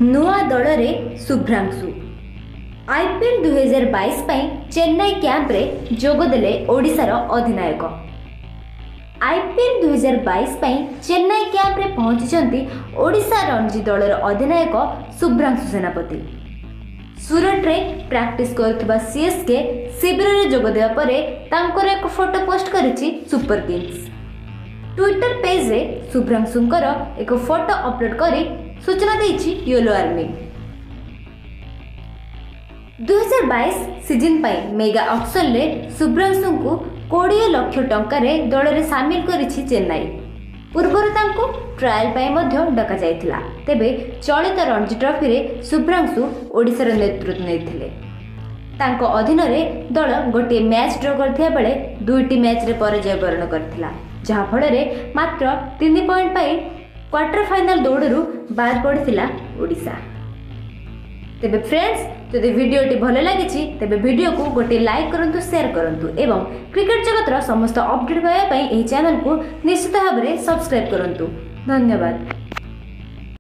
नुआ दल रे शुभ्रांशु आईपीएल 2022 चेन्नई कैंप रे जोगदेले ओडिशार अधिनायक। आईपीएल 2022 चेन्नई कैंप रे पहुंची ओडिशा रणजी दलर अधिनायक शुभ्रांशु सेनापति। सूरत रे प्रैक्टिस करथिबा सीएसके शिविर रे जोग देवा परे तांकर एक फोटो पोस्ट करिछि सुपर किंग्स। ट्विटर पेज रे शुभ्रांशुंकर एक फोटो अपलोड करी सूचना देछि येलो आर्मी। 2022 सीजन पाई मेगा ऑक्शन रे शुभ्रांशु को 20 लाख टंका रे दल रे शामिल करिछि चेन्नई। पूर्वर तांको ट्रायल पाई मध्य डका जायथिला। तेबे चलित रणजी ट्रॉफी रे शुभ्रांशु ओडिशार नेतृत्व नेथिले। तांको अधीन रे दल गोटे मैच ड्रॉ करथिया बेले दुईटी मैच रे पराजय वरण करथिला, जहा फଳରେ मात्र 3 पॉइंट पाई क्वार्टर फाइनल दौड़रू बाद पड़ता ओडिशा। तेबे फ्रेंड्स, जदि वीडियोटी भल लगी तेबे वीडियो को गोटे लाइक करंतु, शेयर करंतु एवं क्रिकेट जगतर समस्त अपडेट पाइबा पई एही चैनल को निश्चित भाव में सब्सक्राइब करंतु। धन्यवाद।